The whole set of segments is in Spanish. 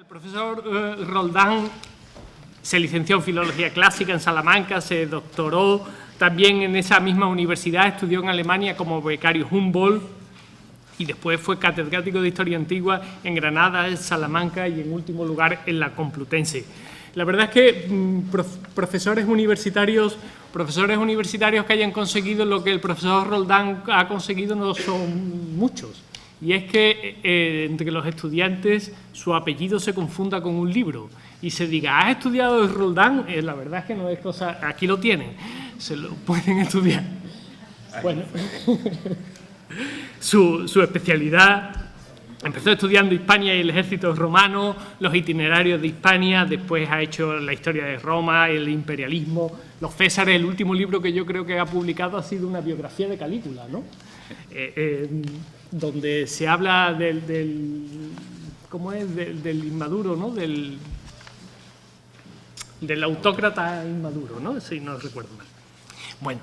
El profesor Roldán se licenció en Filología Clásica en Salamanca, se doctoró también en esa misma universidad, estudió en Alemania como becario Humboldt y después fue catedrático de Historia Antigua en Granada, en Salamanca y en último lugar en la Complutense. La verdad es que profesores universitarios que hayan conseguido lo que el profesor Roldán ha conseguido no son muchos. Y es que entre los estudiantes su apellido se confunda con un libro y se diga, ¿has estudiado Roldán? La verdad es que no es cosa... Aquí lo tienen, se lo pueden estudiar. Bueno, su especialidad... Empezó estudiando Hispania y el ejército romano, los itinerarios de Hispania, después ha hecho la historia de Roma, el imperialismo, los Césares. El último libro que yo creo que ha publicado ha sido una biografía de Calígula, ¿no? Donde se habla ¿cómo es? Del inmaduro, ¿no? Del autócrata inmaduro, ¿no? Si no recuerdo mal. Bueno,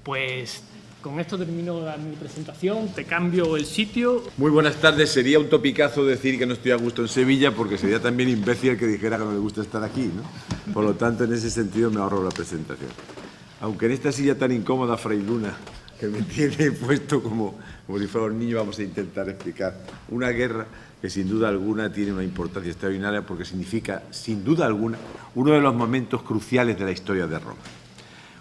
pues... Con esto termino mi presentación, te cambio el sitio. Muy buenas tardes. Sería un topicazo decir que no estoy a gusto en Sevilla, porque sería también imbécil que dijera que no le gusta estar aquí, ¿no? Por lo tanto, en ese sentido me ahorro la presentación. Aunque en esta silla tan incómoda, Fray Luna, que me tiene puesto como si fuera un niño, vamos a intentar explicar una guerra que sin duda alguna tiene una importancia extraordinaria porque significa, sin duda alguna, uno de los momentos cruciales de la historia de Roma.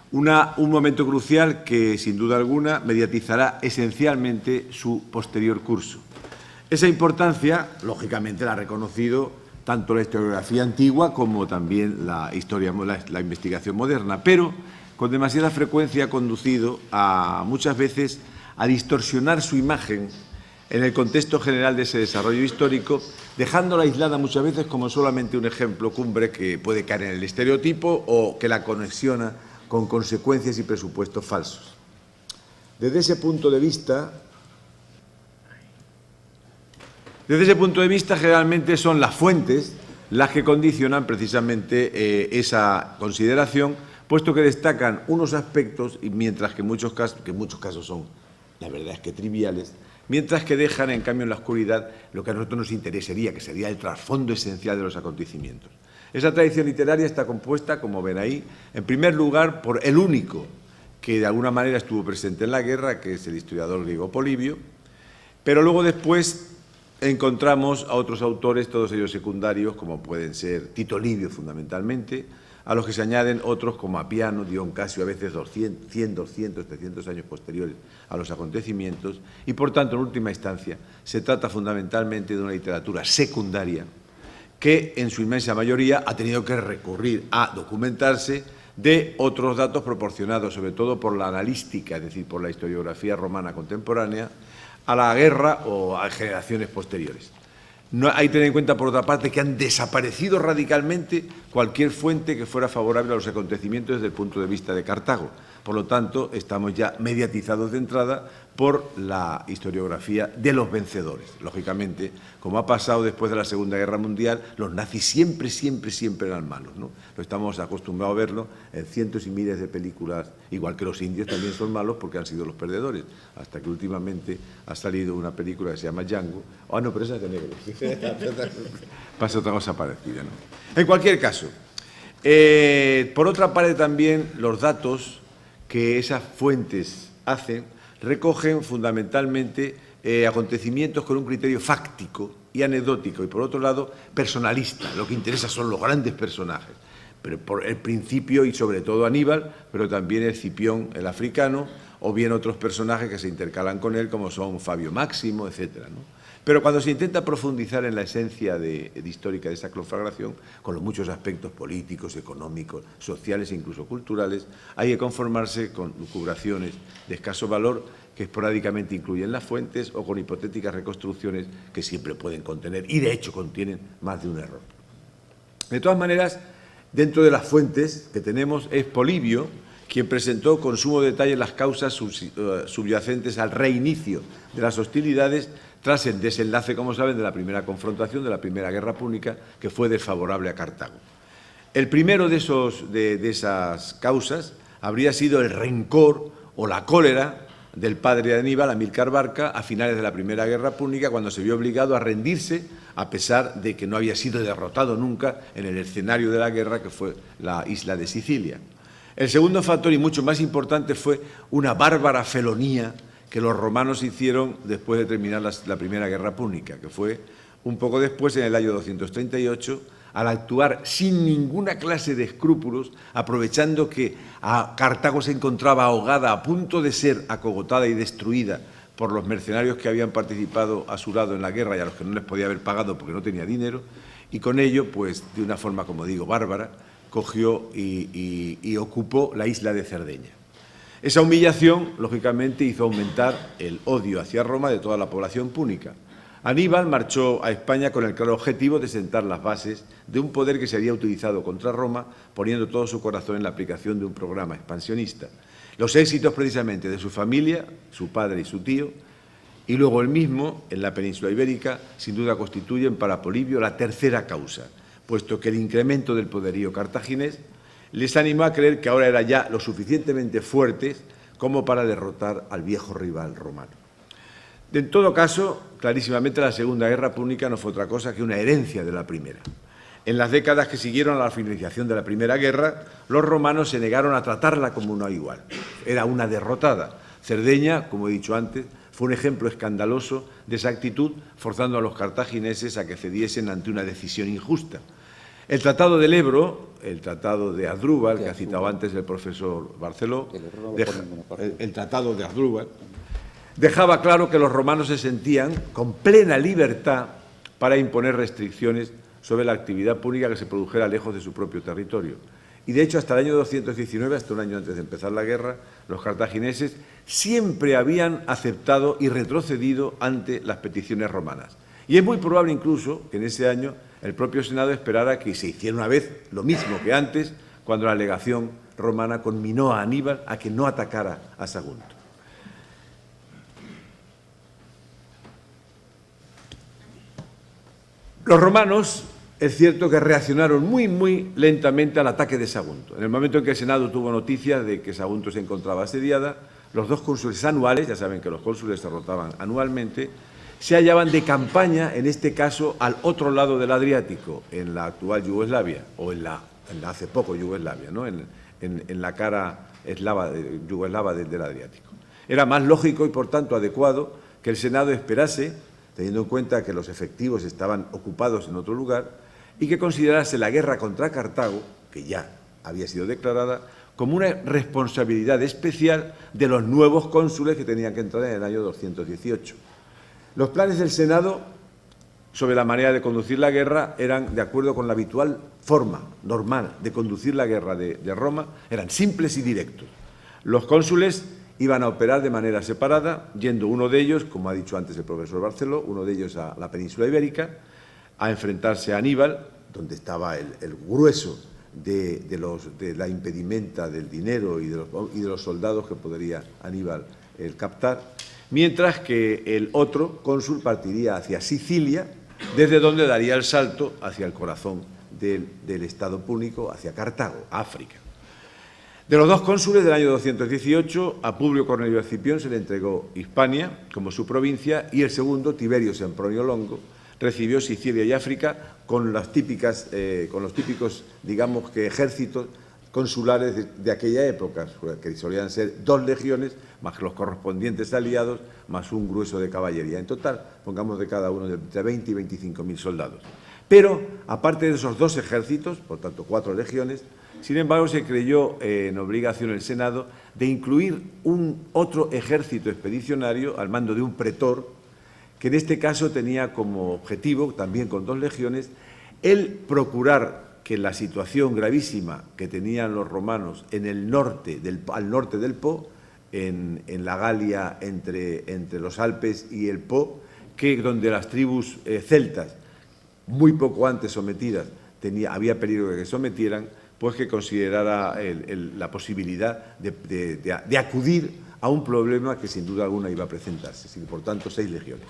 Un momento crucial que, sin duda alguna, mediatizará esencialmente su posterior curso. Esa importancia, lógicamente, la ha reconocido tanto la historiografía antigua como también la investigación moderna, pero con demasiada frecuencia ha conducido muchas veces a distorsionar su imagen en el contexto general de ese desarrollo histórico, dejándola aislada muchas veces como solamente un ejemplo cumbre que puede caer en el estereotipo o que la conexiona con consecuencias y presupuestos falsos. Desde ese punto de vista, generalmente son las fuentes las que condicionan precisamente esa consideración, puesto que destacan unos aspectos, y mientras que en muchos casos son, la verdad es que triviales, mientras que dejan, en cambio, en la oscuridad lo que a nosotros nos interesaría, que sería el trasfondo esencial de los acontecimientos. Esa tradición literaria está compuesta, como ven ahí, en primer lugar por el único que de alguna manera estuvo presente en la guerra, que es el historiador griego Polibio, pero luego después encontramos a otros autores, todos ellos secundarios, como pueden ser Tito Livio fundamentalmente, a los que se añaden otros como Apiano, Dion Casio, a veces 100, 200, 300 años posteriores a los acontecimientos, y por tanto, en última instancia, se trata fundamentalmente de una literatura secundaria que en su inmensa mayoría ha tenido que recurrir a documentarse de otros datos proporcionados, sobre todo por la analística, es decir, por la historiografía romana contemporánea, a la guerra o a generaciones posteriores. No, hay que tener en cuenta, por otra parte, que han desaparecido radicalmente cualquier fuente que fuera favorable a los acontecimientos desde el punto de vista de Cartago. Por lo tanto, estamos ya mediatizados de entrada por la historiografía de los vencedores. Lógicamente, como ha pasado después de la Segunda Guerra Mundial, los nazis siempre eran malos, ¿no? Lo estamos acostumbrados a verlo en cientos y miles de películas, igual que los indios también son malos porque han sido los perdedores, hasta que últimamente ha salido una película que se llama Django. Ah, no, pero esa es de negros. Pasa otra cosa parecida, ¿no? En cualquier caso, por otra parte también los datos que esas fuentes hacen recogen fundamentalmente acontecimientos con un criterio fáctico y anecdótico y, por otro lado, personalista. Lo que interesa son los grandes personajes, pero por el principio y sobre todo Aníbal, pero también Escipión el africano, o bien otros personajes que se intercalan con él, como son Fabio Máximo, etcétera, ¿no? Pero cuando se intenta profundizar en la esencia histórica de esa conflagración, con los muchos aspectos políticos, económicos, sociales e incluso culturales, hay que conformarse con lucubraciones de escaso valor que esporádicamente incluyen las fuentes o con hipotéticas reconstrucciones que siempre pueden contener, y de hecho contienen más de un error. De todas maneras, dentro de las fuentes que tenemos es Polibio quien presentó con sumo detalle las causas subyacentes al reinicio de las hostilidades tras el desenlace, como saben, de la primera confrontación, de la Primera Guerra Púnica, que fue desfavorable a Cartago. El primero de esas causas habría sido el rencor o la cólera del padre de Aníbal, Amílcar Barca, a finales de la Primera Guerra Púnica, cuando se vio obligado a rendirse, a pesar de que no había sido derrotado nunca en el escenario de la guerra, que fue la isla de Sicilia. El segundo factor, y mucho más importante, fue una bárbara felonía que los romanos hicieron después de terminar la Primera Guerra Púnica, que fue un poco después, en el año 238, al actuar sin ninguna clase de escrúpulos, aprovechando que Cartago se encontraba ahogada, a punto de ser acogotada y destruida por los mercenarios que habían participado a su lado en la guerra y a los que no les podía haber pagado porque no tenía dinero, y con ello, pues de una forma, como digo, bárbara, cogió y ocupó la isla de Cerdeña. Esa humillación, lógicamente, hizo aumentar el odio hacia Roma de toda la población púnica. Aníbal marchó a España con el claro objetivo de sentar las bases de un poder que sería utilizado contra Roma, poniendo todo su corazón en la aplicación de un programa expansionista. Los éxitos precisamente de su familia, su padre y su tío, y luego él mismo, en la península ibérica, sin duda constituyen para Polibio la tercera causa, puesto que el incremento del poderío cartaginés les animó a creer que ahora eran ya lo suficientemente fuertes como para derrotar al viejo rival romano. En todo caso, clarísimamente la Segunda Guerra Púnica no fue otra cosa que una herencia de la Primera. En las décadas que siguieron a la finalización de la Primera Guerra, los romanos se negaron a tratarla como una igual. Era una derrotada. Cerdeña, como he dicho antes, fue un ejemplo escandaloso de esa actitud, forzando a los cartagineses a que cediesen ante una decisión injusta. El Tratado del Ebro, el Tratado de Asdrúbal, que ha citado antes el profesor Barceló, el Tratado de Asdrúbal, dejaba claro que los romanos se sentían con plena libertad para imponer restricciones sobre la actividad púnica que se produjera lejos de su propio territorio. Y de hecho, hasta el año 219, hasta un año antes de empezar la guerra, los cartagineses siempre habían aceptado y retrocedido ante las peticiones romanas. Y es muy probable incluso que en ese año el propio Senado esperara que se hiciera una vez lo mismo que antes, cuando la legación romana conminó a Aníbal a que no atacara a Sagunto. Los romanos, es cierto que reaccionaron muy lentamente al ataque de Sagunto. En el momento en que el Senado tuvo noticias de que Sagunto se encontraba asediada, los dos cónsules anuales, ya saben que los cónsules se rotaban anualmente, se hallaban de campaña, en este caso, al otro lado del Adriático, en la actual Yugoslavia, o en la hace poco Yugoslavia, ¿no? en la cara yugoslava del Adriático. Era más lógico y, por tanto, adecuado que el Senado esperase, teniendo en cuenta que los efectivos estaban ocupados en otro lugar, y que considerase la guerra contra Cartago, que ya había sido declarada, como una responsabilidad especial de los nuevos cónsules que tenían que entrar en el año 218. Los planes del Senado sobre la manera de conducir la guerra eran, de acuerdo con la habitual forma normal de conducir la guerra de Roma, eran simples y directos. Los cónsules iban a operar de manera separada, yendo uno de ellos, como ha dicho antes el profesor Barceló, uno de ellos a la península ibérica, a enfrentarse a Aníbal, donde estaba el grueso de la impedimenta del dinero y de los soldados que podría Aníbal captar, mientras que el otro cónsul partiría hacia Sicilia, desde donde daría el salto hacia el corazón del Estado púnico, hacia Cartago, África. De los dos cónsules del año 218, a Publio Cornelio Escipión se le entregó Hispania como su provincia y el segundo, Tiberio Sempronio Longo, recibió Sicilia y África con los típicos, digamos que ejércitos consulares de aquella época, que solían ser 2 legiones, más los correspondientes aliados, más un grueso de caballería. En total, pongamos de cada uno de entre 20 y 25.000 soldados. Pero, aparte de esos 2 ejércitos, por tanto 4 legiones, sin embargo, se creyó en obligación el Senado de incluir otro ejército expedicionario al mando de un pretor, que en este caso tenía como objetivo, también con 2 legiones, el procurar que la situación gravísima que tenían los romanos en el norte al norte del Po, en la Galia entre los Alpes y el Po, donde las tribus celtas, muy poco antes sometidas, había peligro de que sometieran, pues que considerara la posibilidad de acudir a un problema que sin duda alguna iba a presentarse, y por tanto 6 legiones.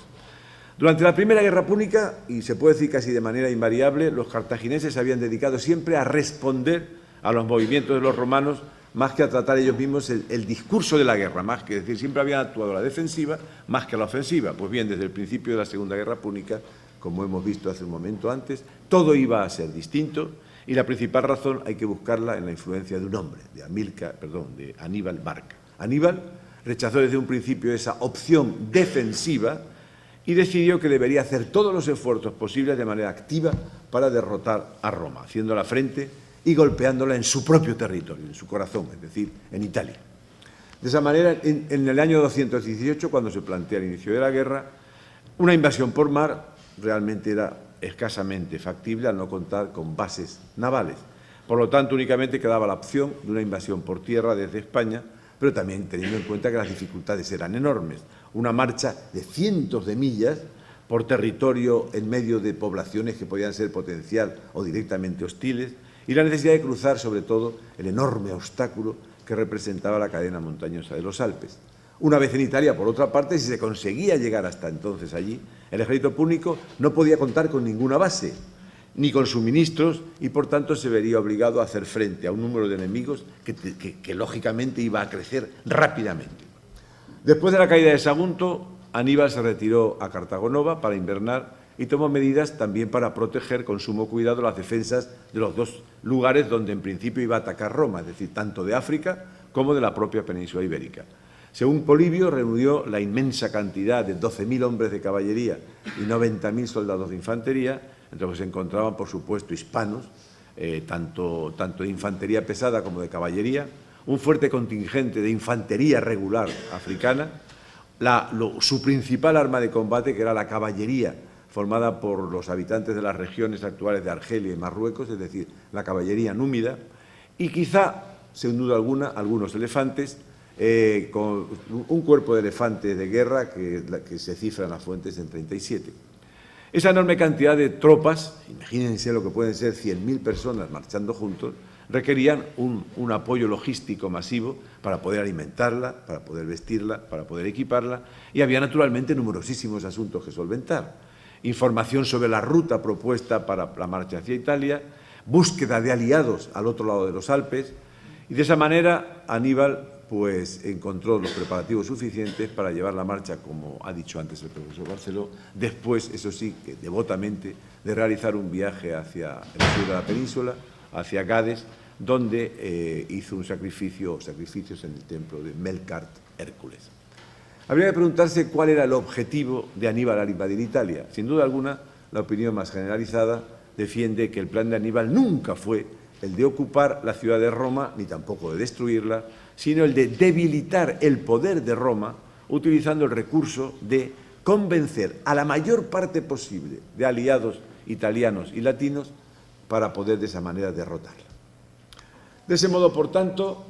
Durante la Primera Guerra Púnica, y se puede decir casi de manera invariable, los cartagineses se habían dedicado siempre a responder a los movimientos de los romanos más que a tratar ellos mismos el discurso de la guerra, más que decir, siempre habían actuado a la defensiva más que a la ofensiva. Pues bien, desde el principio de la Segunda Guerra Púnica, como hemos visto hace un momento antes, todo iba a ser distinto y la principal razón hay que buscarla en la influencia de un hombre, de Aníbal Barca. Aníbal rechazó desde un principio esa opción defensiva y decidió que debería hacer todos los esfuerzos posibles de manera activa para derrotar a Roma, haciéndola frente y golpeándola en su propio territorio, en su corazón, es decir, en Italia. De esa manera, en el año 218, cuando se plantea el inicio de la guerra, una invasión por mar realmente era escasamente factible al no contar con bases navales. Por lo tanto, únicamente quedaba la opción de una invasión por tierra desde España, pero también teniendo en cuenta que las dificultades eran enormes. Una marcha de cientos de millas por territorio en medio de poblaciones que podían ser potencial o directamente hostiles, y la necesidad de cruzar, sobre todo, el enorme obstáculo que representaba la cadena montañosa de los Alpes. Una vez en Italia, por otra parte, si se conseguía llegar hasta entonces allí, el ejército púnico no podía contar con ninguna base, ni con suministros, y por tanto se vería obligado a hacer frente a un número de enemigos que lógicamente iba a crecer rápidamente. Después de la caída de Sagunto, Aníbal se retiró a Cartago Nova para invernar y tomó medidas también para proteger con sumo cuidado las defensas de los dos lugares donde en principio iba a atacar Roma, es decir, tanto de África como de la propia península ibérica. Según Polibio, reunió la inmensa cantidad de 12.000 hombres de caballería y 90.000 soldados de infantería, entre los que se encontraban, por supuesto, hispanos, tanto de infantería pesada como de caballería, un fuerte contingente de infantería regular africana, su principal arma de combate, que era la caballería, formada por los habitantes de las regiones actuales de Argelia y Marruecos, es decir, la caballería númida, y quizá, sin duda alguna, algunos elefantes, con un cuerpo de elefantes de guerra que se cifra en las fuentes en 37. Esa enorme cantidad de tropas, imagínense lo que pueden ser 100.000 personas marchando juntos, requerían un apoyo logístico masivo para poder alimentarla, para poder vestirla, para poder equiparla, y había naturalmente numerosísimos asuntos que solventar. Información sobre la ruta propuesta para la marcha hacia Italia, búsqueda de aliados al otro lado de los Alpes, y de esa manera Aníbal pues encontró los preparativos suficientes para llevar la marcha, como ha dicho antes el profesor Barceló, después, eso sí, que devotamente, de realizar un viaje hacia el sur de la península, hacia Gades, donde hizo un sacrificios en el templo de Melkart Hércules. Habría que preguntarse cuál era el objetivo de Aníbal al invadir Italia. Sin duda alguna, la opinión más generalizada defiende que el plan de Aníbal nunca fue el de ocupar la ciudad de Roma, ni tampoco de destruirla, sino el de debilitar el poder de Roma, utilizando el recurso de convencer a la mayor parte posible de aliados italianos y latinos para poder de esa manera derrotarla. De ese modo, por tanto,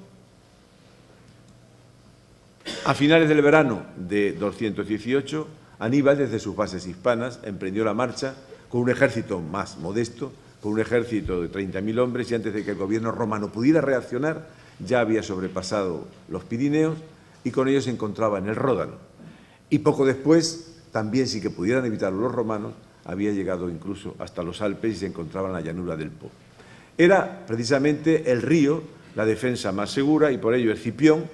a finales del verano de 218, Aníbal, desde sus bases hispanas, emprendió la marcha con un ejército más modesto, con un ejército de 30.000 hombres, y antes de que el gobierno romano pudiera reaccionar, ya había sobrepasado los Pirineos y con ellos se encontraba en el Ródano. Y poco después, también sin que pudieran evitarlo los romanos, había llegado incluso hasta los Alpes y se encontraba en la llanura del Po. Era precisamente el río la defensa más segura y por ello Escipión,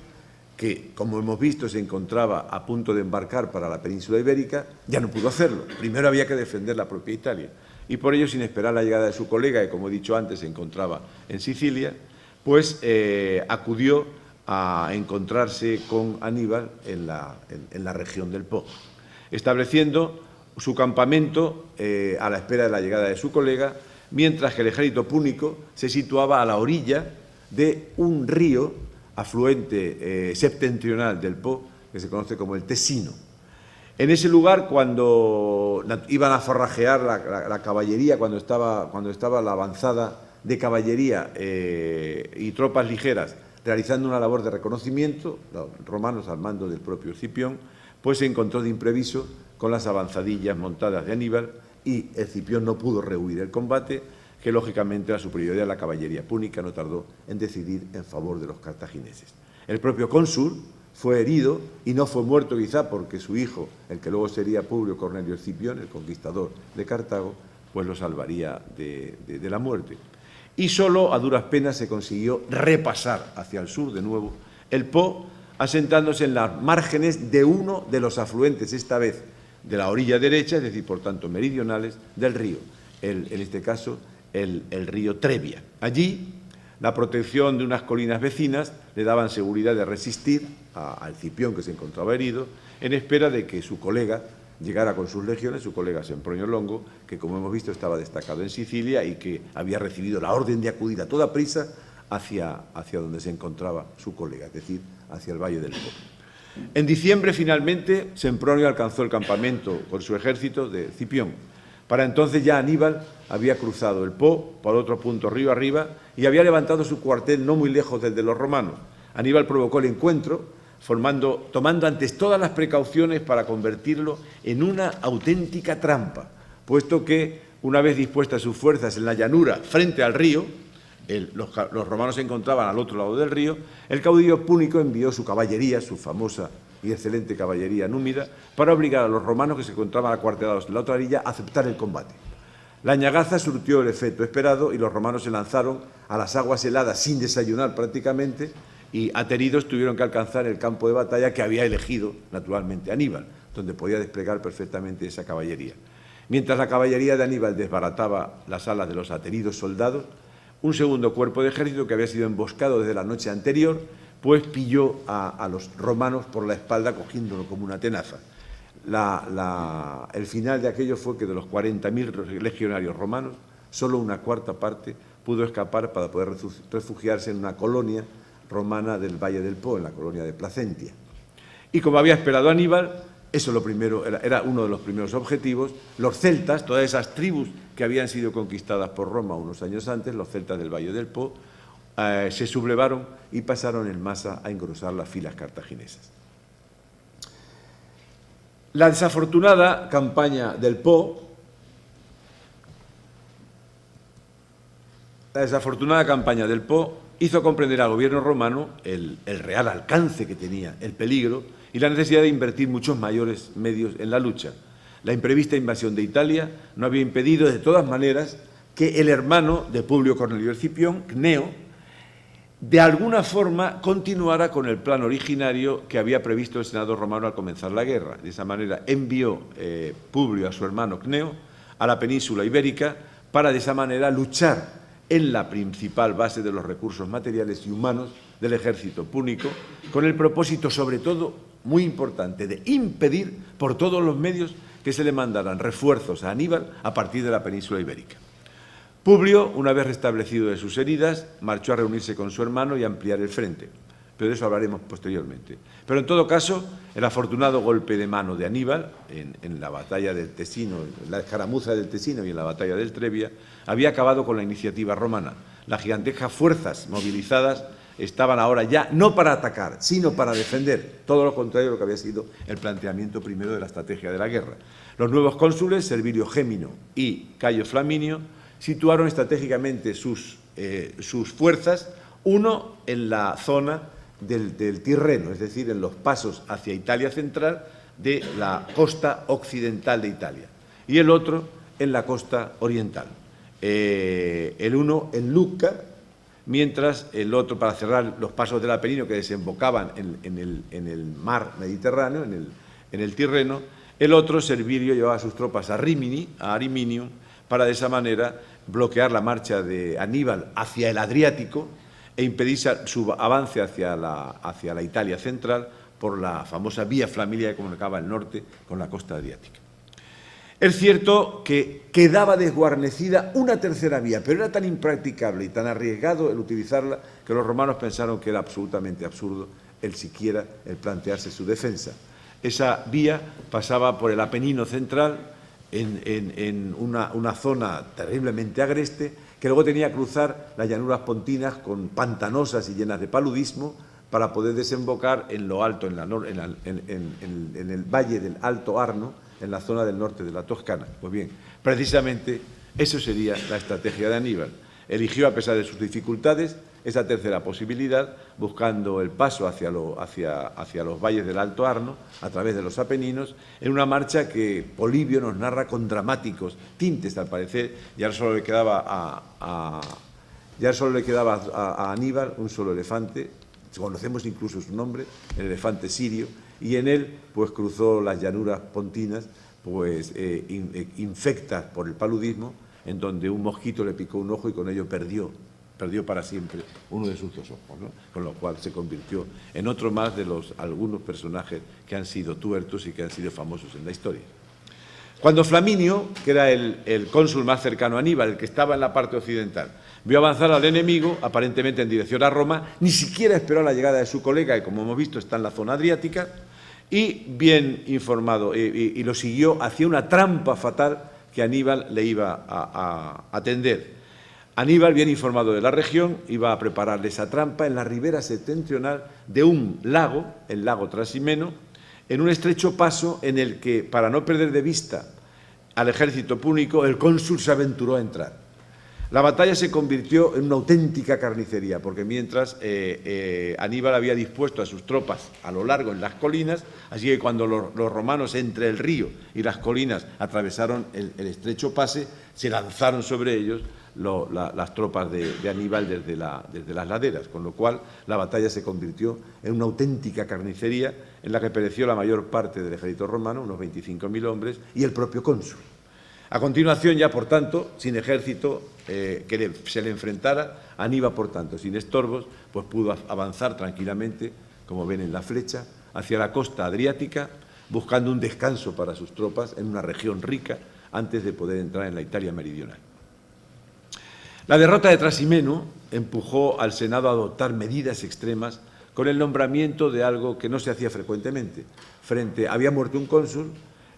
que, como hemos visto, se encontraba a punto de embarcar para la península ibérica, ya no pudo hacerlo. Primero había que defender la propia Italia. Y por ello, sin esperar la llegada de su colega, que, como he dicho antes, se encontraba en Sicilia, pues acudió a encontrarse con Aníbal en la región del Po, estableciendo su campamento a la espera de la llegada de su colega, mientras que el ejército púnico se situaba a la orilla de un río afluente septentrional del Po, que se conoce como el Tesino. En ese lugar, cuando iban a forrajear la caballería, cuando estaba la avanzada de caballería y tropas ligeras realizando una labor de reconocimiento, los romanos al mando del propio Escipión, pues se encontró de imprevisto con las avanzadillas montadas de Aníbal y Escipión no pudo rehuir el combate, que lógicamente la superioridad de la caballería púnica no tardó en decidir en favor de los cartagineses. El propio cónsul fue herido y no fue muerto quizá porque su hijo, el que luego sería Publio Cornelio Escipión, el conquistador de Cartago, pues lo salvaría de la muerte. y solo a duras penas se consiguió repasar hacia el sur de nuevo el Po, asentándose en las márgenes de uno de los afluentes, esta vez de la orilla derecha, es decir, por tanto, meridionales del río, en este caso, el río Trebia. Allí, la protección de unas colinas vecinas le daban seguridad de resistir al Cipión, que se encontraba herido, en espera de que su colega llegara con sus legiones, su colega Sempronio Longo, que, como hemos visto, estaba destacado en Sicilia y que había recibido la orden de acudir a toda prisa hacia donde se encontraba su colega, es decir, hacia el Valle del Po. En diciembre, finalmente, Sempronio alcanzó el campamento con su ejército de Cipión. Para entonces ya Aníbal había cruzado el Po por otro punto río arriba y había levantado su cuartel no muy lejos del de los romanos. Aníbal provocó el encuentro, tomando antes todas las precauciones para convertirlo en una auténtica trampa, puesto que, una vez dispuestas sus fuerzas en la llanura frente al río, los romanos se encontraban al otro lado del río, el caudillo púnico envió su caballería, su famosa y excelente caballería númida, para obligar a los romanos que se encontraban acuartelados en la otra orilla a aceptar el combate. La ñagaza surtió el efecto esperado y los romanos se lanzaron a las aguas heladas sin desayunar prácticamente y, ateridos, tuvieron que alcanzar el campo de batalla que había elegido, naturalmente, Aníbal, donde podía desplegar perfectamente esa caballería. Mientras la caballería de Aníbal desbarataba las alas de los ateridos soldados, un segundo cuerpo de ejército que había sido emboscado desde la noche anterior, pues pilló a los romanos por la espalda cogiéndolo como una tenaza. El final de aquello fue que de los 40.000 legionarios romanos, solo una cuarta parte pudo escapar para poder refugiarse en una colonia romana del Valle del Po, en la colonia de Placentia. Y como había esperado Aníbal, eso era uno de los primeros objetivos. Los celtas, todas esas tribus que habían sido conquistadas por Roma unos años antes, los celtas del Valle del Po, se sublevaron y pasaron en masa a engrosar las filas cartaginesas. La desafortunada campaña del Po hizo comprender al gobierno romano el real alcance que tenía el peligro y la necesidad de invertir muchos mayores medios en la lucha. La imprevista invasión de Italia no había impedido, de todas maneras, que el hermano de Publio Cornelio Escipión, Cneo, de alguna forma continuara con el plan originario que había previsto el Senado romano al comenzar la guerra. De esa manera envió Publio a su hermano Cneo a la península ibérica para de esa manera luchar en la principal base de los recursos materiales y humanos del ejército púnico, con el propósito, sobre todo, muy importante, de impedir por todos los medios que se le mandaran refuerzos a Aníbal a partir de la península ibérica. Publio, una vez restablecido de sus heridas, marchó a reunirse con su hermano y a ampliar el frente, pero de eso hablaremos posteriormente. Pero en todo caso, el afortunado golpe de mano de Aníbal en la batalla del Tesino, en la escaramuza del Tesino y en la batalla del Trebia, había acabado con la iniciativa romana. Las gigantescas fuerzas movilizadas estaban ahora ya no para atacar, sino para defender, todo lo contrario de lo que había sido el planteamiento primero de la estrategia de la guerra. Los nuevos cónsules, Servilio Gémino y Cayo Flaminio, situaron estratégicamente sus fuerzas, uno en la zona del Tirreno, es decir, en los pasos hacia Italia central de la costa occidental de Italia, y el otro en la costa oriental. El uno en Lucca, mientras el otro, para cerrar los pasos del Apenino que desembocaban en el mar Mediterráneo, en el Tirreno, el otro, Servilio, llevaba sus tropas a Rimini, a Ariminium, para de esa manera bloquear la marcha de Aníbal hacia el Adriático e impedir su avance hacia la Italia central por la famosa vía Flaminia que comunicaba el norte con la costa adriática. Es cierto que quedaba desguarnecida una tercera vía, pero era tan impracticable y tan arriesgado el utilizarla que los romanos pensaron que era absolutamente absurdo siquiera el plantearse su defensa. Esa vía pasaba por el Apenino central, en una zona terriblemente agreste, que luego tenía que cruzar las llanuras pontinas pantanosas y llenas de paludismo para poder desembocar en lo alto, en el valle del Alto Arno, en la zona del norte de la Toscana. Pues bien, precisamente eso sería la estrategia de Aníbal. Eligió, a pesar de sus dificultades, esa tercera posibilidad, buscando el paso hacia los valles del Alto Arno, a través de los Apeninos, en una marcha que Polibio nos narra con dramáticos tintes, al parecer. Ya solo le quedaba a Ya solo le quedaba a Aníbal un solo elefante, conocemos incluso su nombre, el elefante sirio, y en él pues cruzó las llanuras pontinas, pues infectas por el paludismo, en donde un mosquito le picó un ojo y con ello perdió para siempre uno de sus dos ojos, ¿no? Con lo cual se convirtió en otro más de los algunos personajes que han sido tuertos y que han sido famosos en la historia. Cuando Flaminio, que era el cónsul más cercano a Aníbal, el que estaba en la parte occidental, vio avanzar al enemigo, aparentemente en dirección a Roma, ni siquiera esperó la llegada de su colega, que como hemos visto está en la zona adriática, y bien informado, y lo siguió hacia una trampa fatal que Aníbal le iba a atender. Aníbal, bien informado de la región, iba a prepararle esa trampa en la ribera septentrional de un lago, el lago Trasimeno, en un estrecho paso en el que, para no perder de vista al ejército púnico, el cónsul se aventuró a entrar. La batalla se convirtió en una auténtica carnicería, porque mientras Aníbal había dispuesto a sus tropas a lo largo en las colinas, así que cuando los romanos entre el río y las colinas atravesaron el estrecho pase, se lanzaron sobre ellos las tropas de Aníbal desde las laderas, con lo cual la batalla se convirtió en una auténtica carnicería en la que pereció la mayor parte del ejército romano, unos 25.000 hombres, y el propio cónsul. A continuación, ya por tanto, sin ejército se le enfrentara, Aníbal, por tanto, sin estorbos, pues pudo avanzar tranquilamente, como ven en la flecha, hacia la costa adriática, buscando un descanso para sus tropas en una región rica antes de poder entrar en la Italia meridional. La derrota de Trasimeno empujó al Senado a adoptar medidas extremas con el nombramiento de algo que no se hacía frecuentemente. Había muerto un cónsul,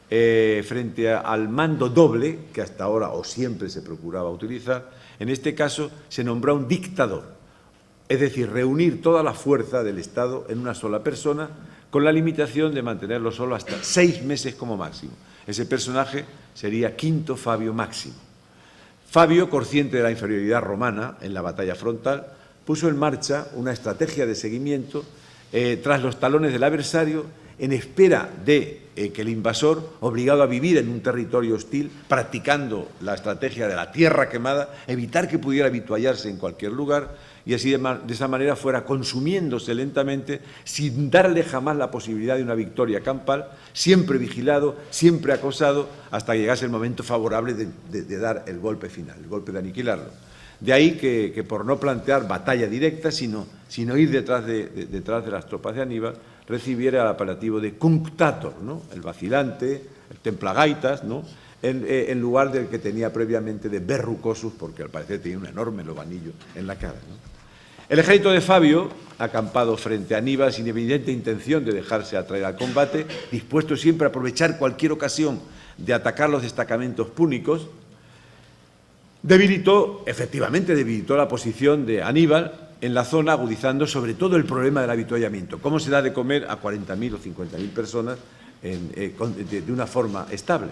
frente al mando doble, que hasta ahora o siempre se procuraba utilizar, en este caso se nombró un dictador, es decir, reunir toda la fuerza del Estado en una sola persona, con la limitación de mantenerlo solo hasta 6 meses como máximo. Ese personaje sería Quinto Fabio Máximo. Fabio, consciente de la inferioridad romana en la batalla frontal, puso en marcha una estrategia de seguimiento tras los talones del adversario, en espera de que el invasor, obligado a vivir en un territorio hostil, practicando la estrategia de la tierra quemada, evitar que pudiera avituallarse en cualquier lugar y así de esa manera fuera consumiéndose lentamente sin darle jamás la posibilidad de una victoria campal, siempre vigilado, siempre acosado, hasta que llegase el momento favorable de dar el golpe final, el golpe de aniquilarlo. De ahí que por no plantear batalla directa, sino ir detrás de las tropas de Aníbal, recibiera el apelativo de cunctator, ¿no? El vacilante, el templagaitas, ¿no? En lugar del que tenía previamente de verrucosus, porque al parecer tenía un enorme lobanillo en la cara, ¿no? El ejército de Fabio, acampado frente a Aníbal sin evidente intención de dejarse atraer al combate, dispuesto siempre a aprovechar cualquier ocasión de atacar los destacamentos púnicos, efectivamente debilitó la posición de Aníbal en la zona, agudizando sobre todo el problema del avituallamiento. ¿Cómo se da de comer a 40.000 o 50.000 personas de una forma estable?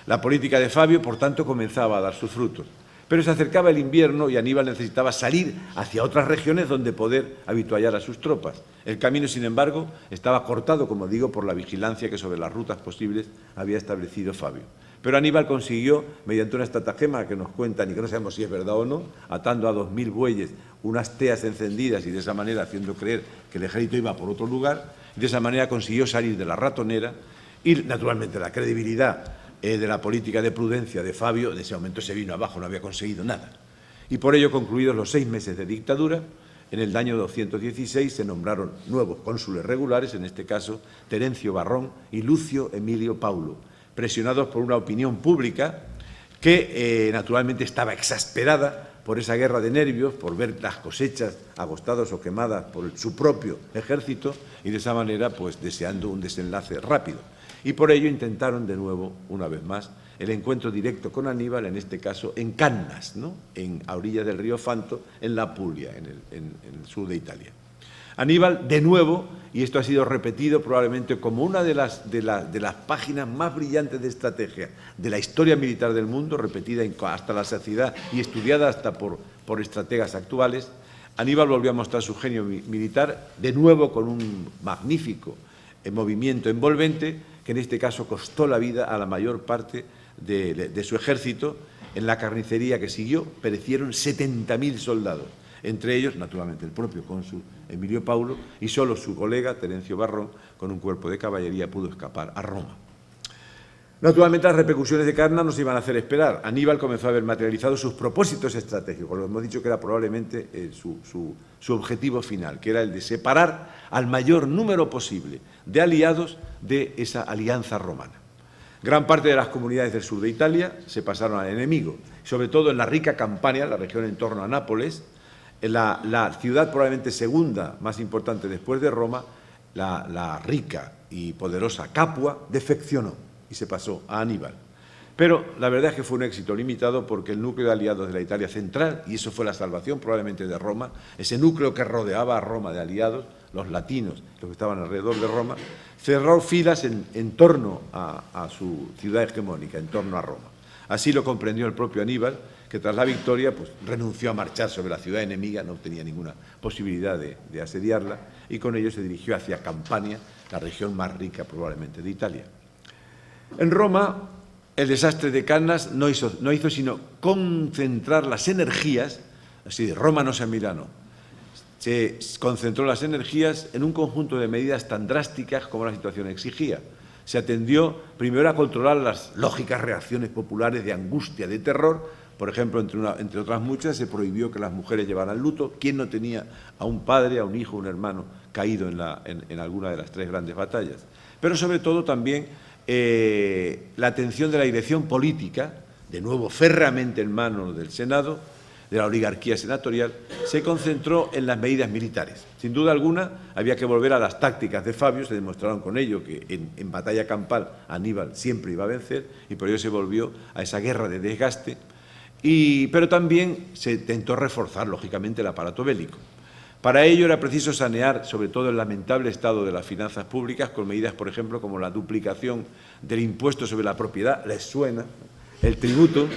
La política de Fabio, por tanto, comenzaba a dar sus frutos. Pero se acercaba el invierno y Aníbal necesitaba salir hacia otras regiones donde poder avituallar a sus tropas. El camino, sin embargo, estaba cortado, como digo, por la vigilancia que sobre las rutas posibles había establecido Fabio. Pero Aníbal consiguió, mediante una estratagema que nos cuentan y que no sabemos si es verdad o no, atando a 2.000 bueyes unas teas encendidas y de esa manera haciendo creer que el ejército iba por otro lugar, y de esa manera consiguió salir de la ratonera y, naturalmente, la credibilidad de la política de prudencia de Fabio, de ese momento se vino abajo, no había conseguido nada. Y por ello, concluidos los 6 meses de dictadura, en el año 216 se nombraron nuevos cónsules regulares, en este caso Terencio Varrón y Lucio Emilio Paulo, presionados por una opinión pública que naturalmente estaba exasperada por esa guerra de nervios, por ver las cosechas agostadas o quemadas por su propio ejército y de esa manera pues deseando un desenlace rápido. Y por ello intentaron de nuevo, una vez más, el encuentro directo con Aníbal, en este caso en Cannas, ¿no? A orillas del río Fanto, en la Puglia, en el sur de Italia. Aníbal, de nuevo, y esto ha sido repetido probablemente como una de las páginas más brillantes de estrategia de la historia militar del mundo, repetida hasta la saciedad y estudiada hasta por estrategas actuales, Aníbal volvió a mostrar su genio militar, de nuevo con un magnífico movimiento envolvente, que en este caso costó la vida a la mayor parte de su ejército en la carnicería que siguió perecieron 70.000 soldados, entre ellos, naturalmente, el propio cónsul Emilio Paulo, y solo su colega, Terencio Varrón, con un cuerpo de caballería, pudo escapar a Roma. Naturalmente, las repercusiones de Cannas no se iban a hacer esperar. Aníbal comenzó a ver materializados sus propósitos estratégicos, lo hemos dicho que era probablemente su objetivo final, que era el de separar al mayor número posible de aliados de esa alianza romana. Gran parte de las comunidades del sur de Italia se pasaron al enemigo, sobre todo en la rica Campania, la región en torno a Nápoles, en la ciudad probablemente segunda más importante después de Roma, la rica y poderosa Capua, defeccionó y se pasó a Aníbal. Pero la verdad es que fue un éxito limitado porque el núcleo de aliados de la Italia central, y eso fue la salvación probablemente de Roma, ese núcleo que rodeaba a Roma de aliados, los latinos, los que estaban alrededor de Roma, cerró filas en torno a su ciudad hegemónica, en torno a Roma. Así lo comprendió el propio Aníbal, que tras la victoria pues, renunció a marchar sobre la ciudad enemiga, no tenía ninguna posibilidad de asediarla, y con ello se dirigió hacia Campania, la región más rica probablemente de Italia. En Roma, el desastre de Cannas no hizo sino concentrar las energías, así de Roma no sea Milano, se concentró las energías en un conjunto de medidas tan drásticas como la situación exigía. Se atendió primero a controlar las lógicas reacciones populares de angustia, de terror. Por ejemplo, entre otras muchas, se prohibió que las mujeres llevaran luto. ¿Quién no tenía a un padre, a un hijo, a un hermano caído en alguna de las tres grandes batallas? Pero sobre todo también la atención de la dirección política, de nuevo férreamente en manos del Senado, de la oligarquía senatorial, se concentró en las medidas militares. Sin duda alguna, había que volver a las tácticas de Fabio, se demostraron con ello que en batalla campal Aníbal siempre iba a vencer y por ello se volvió a esa guerra de desgaste, pero también se intentó reforzar, lógicamente, el aparato bélico. Para ello era preciso sanear, sobre todo, el lamentable estado de las finanzas públicas con medidas, por ejemplo, como la duplicación del impuesto sobre la propiedad, les suena, el tributo,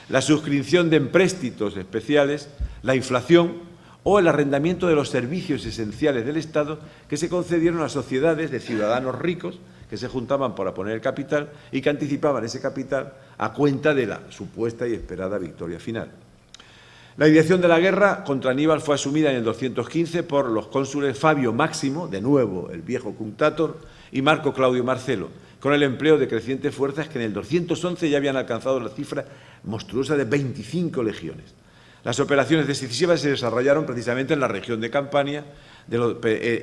la suscripción de empréstitos especiales, la inflación o el arrendamiento de los servicios esenciales del Estado que se concedieron a sociedades de ciudadanos ricos que se juntaban para poner el capital y que anticipaban ese capital a cuenta de la supuesta y esperada victoria final. La dirección de la guerra contra Aníbal fue asumida en el 215 por los cónsules Fabio Máximo, de nuevo el viejo Cunctator, y Marco Claudio Marcelo, con el empleo de crecientes fuerzas que en el 211 ya habían alcanzado la cifra monstruosa de 25 legiones. Las operaciones decisivas se desarrollaron precisamente en la región de Campania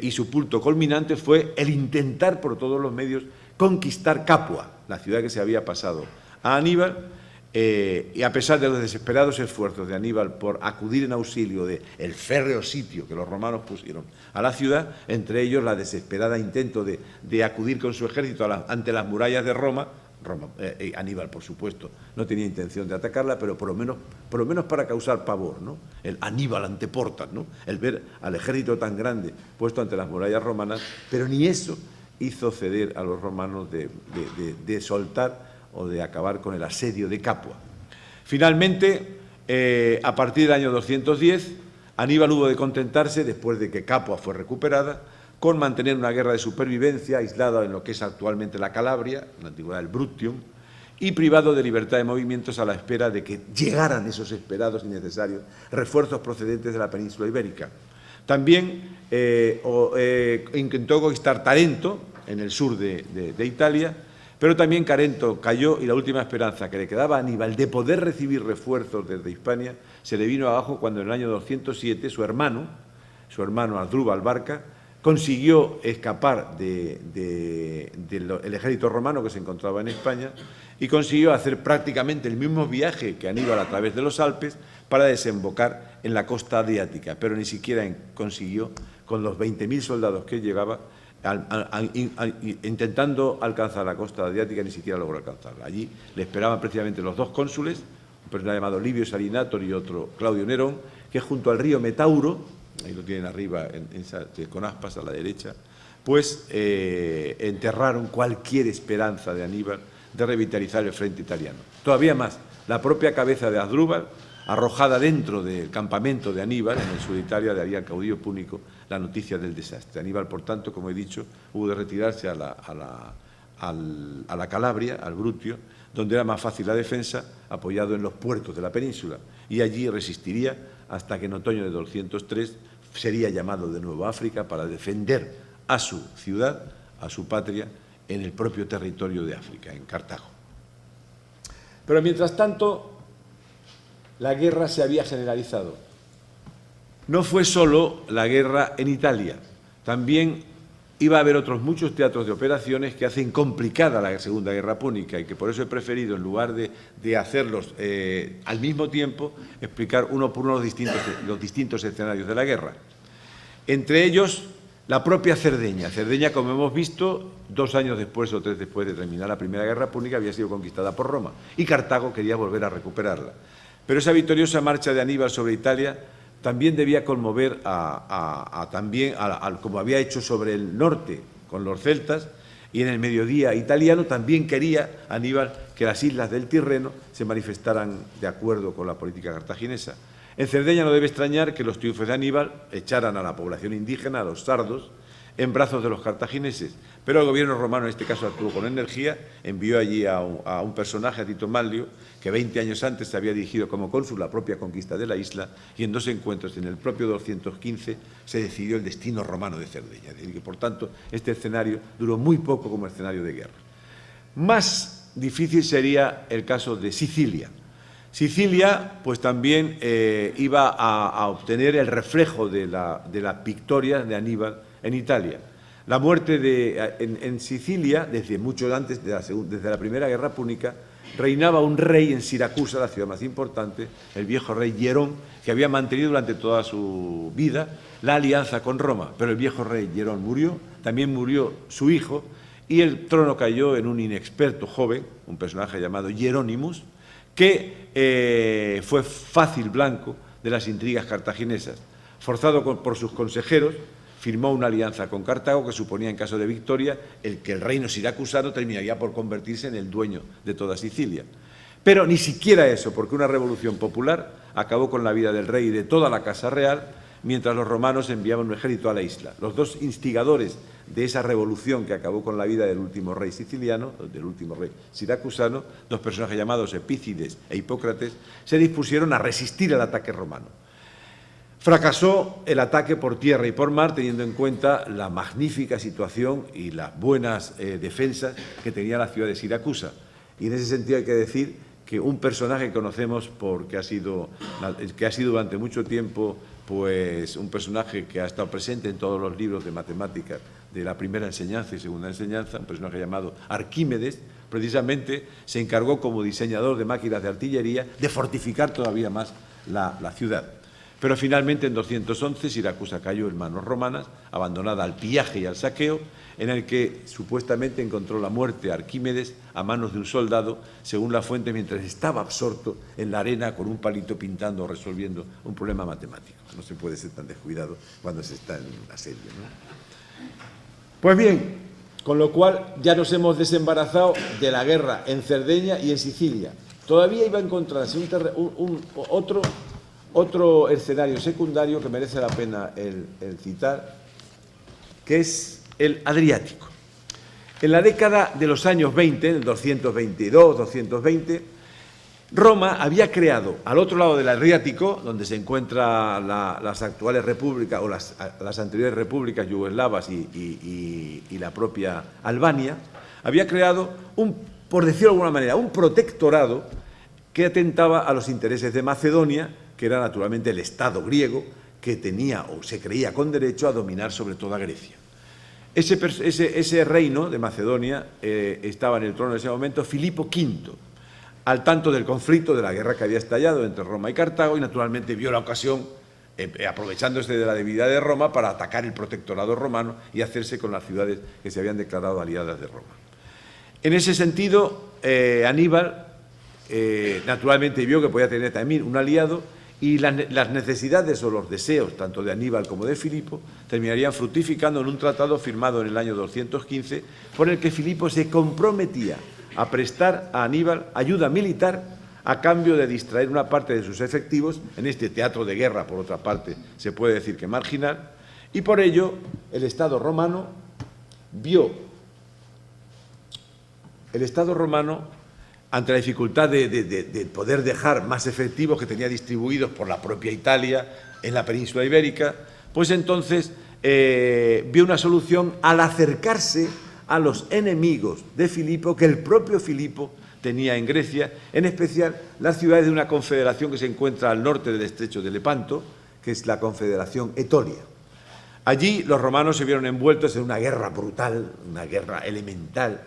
y su punto culminante fue el intentar por todos los medios conquistar Capua, la ciudad que se había pasado a Aníbal, y a pesar de los desesperados esfuerzos de Aníbal por acudir en auxilio del férreo sitio que los romanos pusieron a la ciudad, entre ellos la desesperada intento de acudir con su ejército ante las murallas de Roma, Aníbal, por supuesto, no tenía intención de atacarla, pero por lo menos para causar pavor, ¿no? El Aníbal ante portas, ¿no? El ver al ejército tan grande puesto ante las murallas romanas, pero ni eso hizo ceder a los romanos de soltar o de acabar con el asedio de Capua. Finalmente, a partir del año 210, Aníbal hubo de contentarse, después de que Capua fue recuperada, con mantener una guerra de supervivencia aislada en lo que es actualmente la Calabria, en la antigüedad el Bruttium, y privado de libertad de movimientos a la espera de que llegaran esos esperados y necesarios refuerzos procedentes de la península ibérica. También intentó conquistar Tarento, en el sur de Italia, pero también Carento cayó y la última esperanza que le quedaba a Aníbal de poder recibir refuerzos desde Hispania se le vino abajo cuando en el año 207 su hermano Asdrúbal Barca, consiguió escapar del ejército romano que se encontraba en España y consiguió hacer prácticamente el mismo viaje que Aníbal a través de los Alpes para desembocar en la costa adriática, pero ni siquiera consiguió, con los 20.000 soldados que llevaba, intentando alcanzar la costa adriática, ni siquiera logró alcanzarla. Allí le esperaban precisamente los dos cónsules, un personaje llamado Livio Salinator y otro Claudio Nerón, que junto al río Metauro, ahí lo tienen arriba con aspas a la derecha, pues enterraron cualquier esperanza de Aníbal de revitalizar el frente italiano. Todavía más, la propia cabeza de Asdrúbal, arrojada dentro del campamento de Aníbal, en el sur de Italia, daría al caudillo púnico la noticia del desastre. Aníbal, por tanto, como he dicho, hubo de retirarse a la Calabria, al Brutio, donde era más fácil la defensa, apoyado en los puertos de la península, y allí resistiría hasta que en otoño de 203 sería llamado de nuevo a África para defender a su ciudad, a su patria, en el propio territorio de África, en Cartago. Pero mientras tanto, la guerra se había generalizado. No fue solo la guerra en Italia, también iba a haber otros muchos teatros de operaciones que hacen complicada la Segunda Guerra Púnica y que por eso he preferido, en lugar de hacerlos al mismo tiempo, explicar uno por uno los distintos escenarios de la guerra. Entre ellos, la propia Cerdeña. Cerdeña, como hemos visto, 2 años después o 3 después de terminar la Primera Guerra Púnica, había sido conquistada por Roma y Cartago quería volver a recuperarla. Pero esa victoriosa marcha de Aníbal sobre Italia también debía conmover como había hecho sobre el norte con los celtas, y en el mediodía italiano también quería Aníbal que las islas del Tirreno se manifestaran de acuerdo con la política cartaginesa. En Cerdeña no debe extrañar que los triunfos de Aníbal echaran a la población indígena, a los sardos, en brazos de los cartagineses, pero el gobierno romano en este caso actuó con energía, envió allí a un personaje, a Tito Manlio, que 20 años antes se había dirigido como cónsul a la propia conquista de la isla, y en 2 encuentros, en el propio 215, se decidió el destino romano de Cerdeña. Es decir, que por tanto este escenario duró muy poco como escenario de guerra. Más difícil sería el caso de Sicilia. Sicilia, pues también iba a obtener el reflejo de la victoria de Aníbal en Italia. La muerte en Sicilia, desde mucho antes, desde la Primera Guerra Púnica, reinaba un rey en Siracusa, la ciudad más importante, el viejo rey Hierón, que había mantenido durante toda su vida la alianza con Roma. Pero el viejo rey Hierón murió, también murió su hijo, y el trono cayó en un inexperto joven, un personaje llamado Hieronymus, que fue fácil blanco de las intrigas cartaginesas. Forzado por sus consejeros, firmó una alianza con Cartago que suponía, en caso de victoria, que el reino siracusano terminaría por convertirse en el dueño de toda Sicilia. Pero ni siquiera eso, porque una revolución popular acabó con la vida del rey y de toda la casa real, mientras los romanos enviaban un ejército a la isla. Los 2 instigadores de esa revolución que acabó con la vida del último rey siciliano, del último rey siracusano, 2 personajes llamados Epícides e Hipócrates, se dispusieron a resistir el ataque romano. Fracasó el ataque por tierra y por mar, teniendo en cuenta la magnífica situación y las buenas defensas que tenía la ciudad de Siracusa. Y en ese sentido hay que decir que un personaje que conocemos que ha sido durante mucho tiempo pues un personaje que ha estado presente en todos los libros de matemáticas de la primera enseñanza y segunda enseñanza, un personaje llamado Arquímedes, precisamente se encargó como diseñador de máquinas de artillería de fortificar todavía más la ciudad. Pero finalmente en 211 Siracusa cayó en manos romanas, abandonada al pillaje y al saqueo, en el que supuestamente encontró la muerte Arquímedes a manos de un soldado, según la fuente, mientras estaba absorto en la arena con un palito pintando o resolviendo un problema matemático. No se puede ser tan descuidado cuando se está en asedio, ¿no? Pues bien, con lo cual ya nos hemos desembarazado de la guerra en Cerdeña y en Sicilia. Todavía iba a encontrarse otro escenario secundario que merece la pena el citar, que es el Adriático. En la década de los años 20, en el 222, 220, Roma había creado al otro lado del Adriático, donde se encuentran las actuales repúblicas o las anteriores repúblicas yugoslavas y la propia Albania, había creado, por decirlo de alguna manera, un protectorado que atentaba a los intereses de Macedonia, que era naturalmente el Estado griego que tenía o se creía con derecho a dominar sobre toda Grecia. Ese reino de Macedonia estaba en el trono en ese momento Filipo V, al tanto del conflicto, de la guerra que había estallado entre Roma y Cartago, y naturalmente vio la ocasión, aprovechándose de la debilidad de Roma, para atacar el protectorado romano y hacerse con las ciudades que se habían declarado aliadas de Roma. En ese sentido, Aníbal naturalmente vio que podía tener también un aliado, y las necesidades o los deseos, tanto de Aníbal como de Filipo, terminarían fructificando en un tratado firmado en el año 215, por el que Filipo se comprometía a prestar a Aníbal ayuda militar a cambio de distraer una parte de sus efectivos en este teatro de guerra, por otra parte, se puede decir que marginal, y por ello el Estado romano ante la dificultad de poder dejar más efectivos que tenía distribuidos por la propia Italia en la península ibérica, pues entonces vio una solución al acercarse a los enemigos de Filipo que el propio Filipo tenía en Grecia, en especial las ciudades de una confederación que se encuentra al norte del estrecho de Lepanto, que es la Confederación Etolia. Allí los romanos se vieron envueltos en una guerra brutal, una guerra elemental,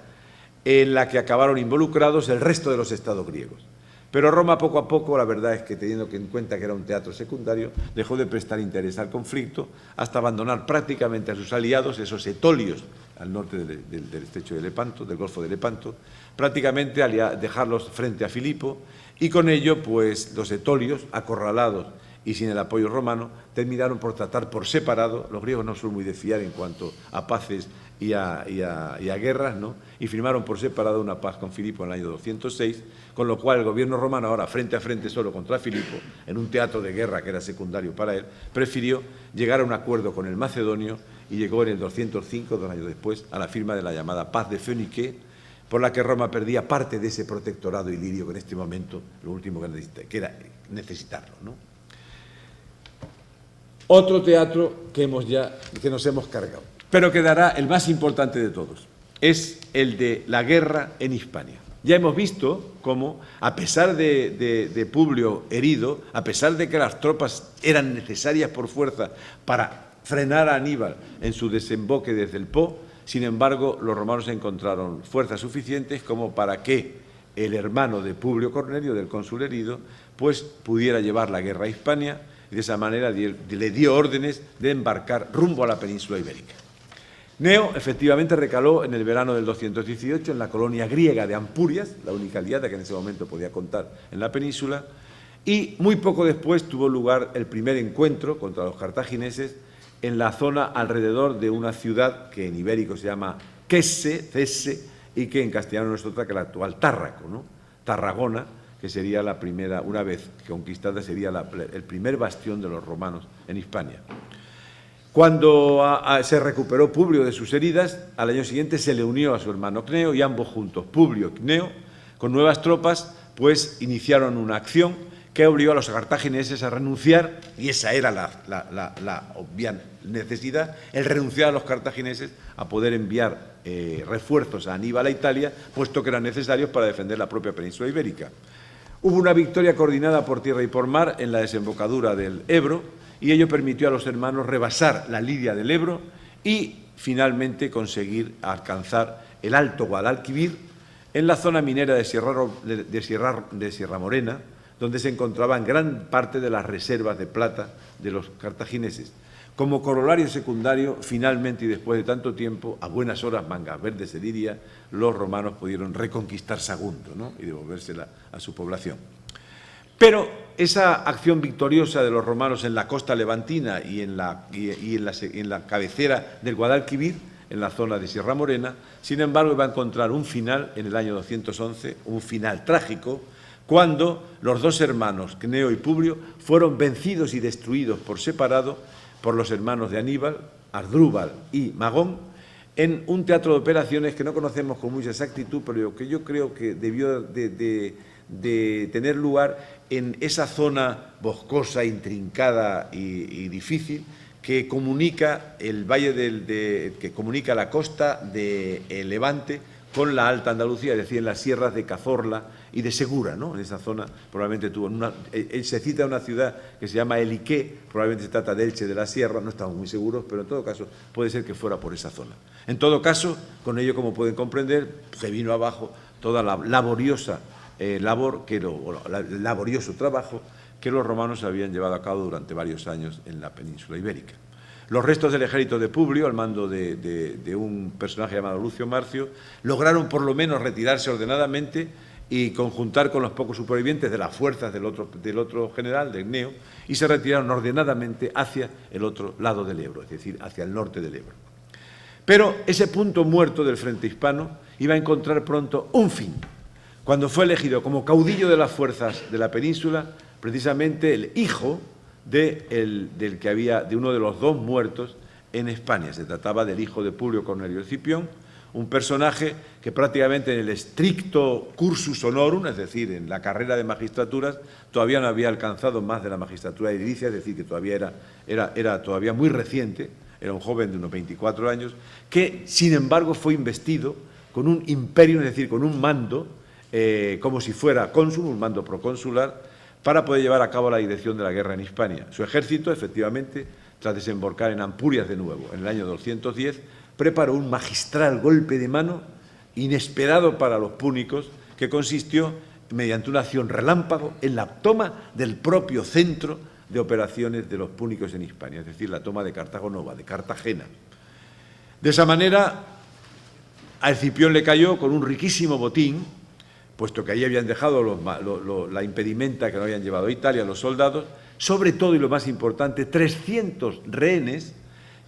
en la que acabaron involucrados el resto de los estados griegos. Pero Roma poco a poco, la verdad es que teniendo en cuenta que era un teatro secundario, dejó de prestar interés al conflicto hasta abandonar prácticamente a sus aliados, esos etolios al norte del estrecho de Lepanto, del Golfo de Lepanto, prácticamente dejarlos frente a Filipo, y con ello pues los etolios, acorralados y sin el apoyo romano, terminaron por tratar por separado. Los griegos no son muy de fiar en cuanto a paces y a guerras, ¿no? Y firmaron por separado una paz con Filipo en el año 206, con lo cual el gobierno romano, ahora frente a frente solo contra Filipo, en un teatro de guerra que era secundario para él, prefirió llegar a un acuerdo con el macedonio y llegó en el 205, 2 años después, a la firma de la llamada Paz de Fenique, por la que Roma perdía parte de ese protectorado ilirio que en este momento lo último que era necesitarlo, ¿no? Otro teatro que nos hemos cargado, pero quedará el más importante de todos, es el de la guerra en Hispania. Ya hemos visto cómo, a pesar de Publio herido, a pesar de que las tropas eran necesarias por fuerza para frenar a Aníbal en su desemboque desde el Po, sin embargo, los romanos encontraron fuerzas suficientes como para que el hermano de Publio Cornelio, del cónsul herido, pues pudiera llevar la guerra a Hispania, y de esa manera le dio órdenes de embarcar rumbo a la península ibérica. Cneo efectivamente recaló en el verano del 218 en la colonia griega de Ampurias, la única aliada que en ese momento podía contar en la península, y muy poco después tuvo lugar el primer encuentro contra los cartagineses en la zona alrededor de una ciudad que en ibérico se llama Cesse, y que en castellano no es otra que la actual Tárraco, ¿no? Tarragona, que sería la primera, una vez conquistada, sería el primer bastión de los romanos en Hispania. Cuando se recuperó Publio de sus heridas, al año siguiente se le unió a su hermano Cneo, y ambos juntos, Publio y Cneo, con nuevas tropas, pues iniciaron una acción que obligó a los cartagineses a renunciar, y esa era la obvia necesidad, el renunciar a los cartagineses a poder enviar refuerzos a Aníbal a Italia, puesto que eran necesarios para defender la propia península ibérica. Hubo una victoria coordinada por tierra y por mar en la desembocadura del Ebro, y ello permitió a los hermanos rebasar la Lidia del Ebro y finalmente conseguir alcanzar el Alto Guadalquivir en la zona minera de Sierra Morena, donde se encontraban gran parte de las reservas de plata de los cartagineses. Como corolario secundario, finalmente y después de tanto tiempo, a buenas horas, mangas verdes se diría, los romanos pudieron reconquistar Sagunto, ¿no? Y devolvérsela a su población. Pero esa acción victoriosa de los romanos en la costa levantina y en la cabecera del Guadalquivir, en la zona de Sierra Morena, sin embargo, va a encontrar un final en el año 211, un final trágico, cuando los dos hermanos, Cneo y Publio, fueron vencidos y destruidos por separado por los hermanos de Aníbal, Asdrúbal y Magón, en un teatro de operaciones que no conocemos con mucha exactitud, pero que yo creo que debió de tener lugar en esa zona boscosa, intrincada y difícil que comunica el valle que comunica la costa de Levante con la Alta Andalucía, es decir, en las sierras de Cazorla y de Segura, ¿no? En esa zona probablemente se cita una ciudad que se llama Eliqué, probablemente se trata de Elche de la Sierra, no estamos muy seguros, pero en todo caso puede ser que fuera por esa zona. En todo caso, con ello, como pueden comprender, se vino abajo toda la laboriosa laborioso trabajo que los romanos habían llevado a cabo durante varios años en la península ibérica. Los restos del ejército de Publio, al mando de un personaje llamado Lucio Marcio, lograron por lo menos retirarse ordenadamente y conjuntar con los pocos supervivientes de las fuerzas del otro general, de Cneo, y se retiraron ordenadamente hacia el otro lado del Ebro, es decir, hacia el norte del Ebro. Pero ese punto muerto del frente hispano iba a encontrar pronto un fin, cuando fue elegido como caudillo de las fuerzas de la península, precisamente el hijo de uno de los dos muertos en España. Se trataba del hijo de Publio Cornelio Escipión, Un personaje que prácticamente en el estricto cursus honorum, es decir, en la carrera de magistraturas, todavía no había alcanzado más de la magistratura edilicia, es decir, que todavía era todavía muy reciente, era un joven de unos 24 años, que, sin embargo, fue investido con un imperio, es decir, con un mando, como si fuera cónsul, un mando proconsular, para poder llevar a cabo la dirección de la guerra en Hispania. Su ejército, efectivamente, tras desembarcar en Ampurias de nuevo, en el año 210, preparó un magistral golpe de mano inesperado para los púnicos, que consistió, mediante una acción relámpago, en la toma del propio centro de operaciones de los púnicos en Hispania, es decir, la toma de Cartago Nova, de Cartagena. De esa manera, a Escipión le cayó con un riquísimo botín, puesto que ahí habían dejado la impedimenta que no habían llevado a Italia los soldados, sobre todo, y lo más importante, 300 rehenes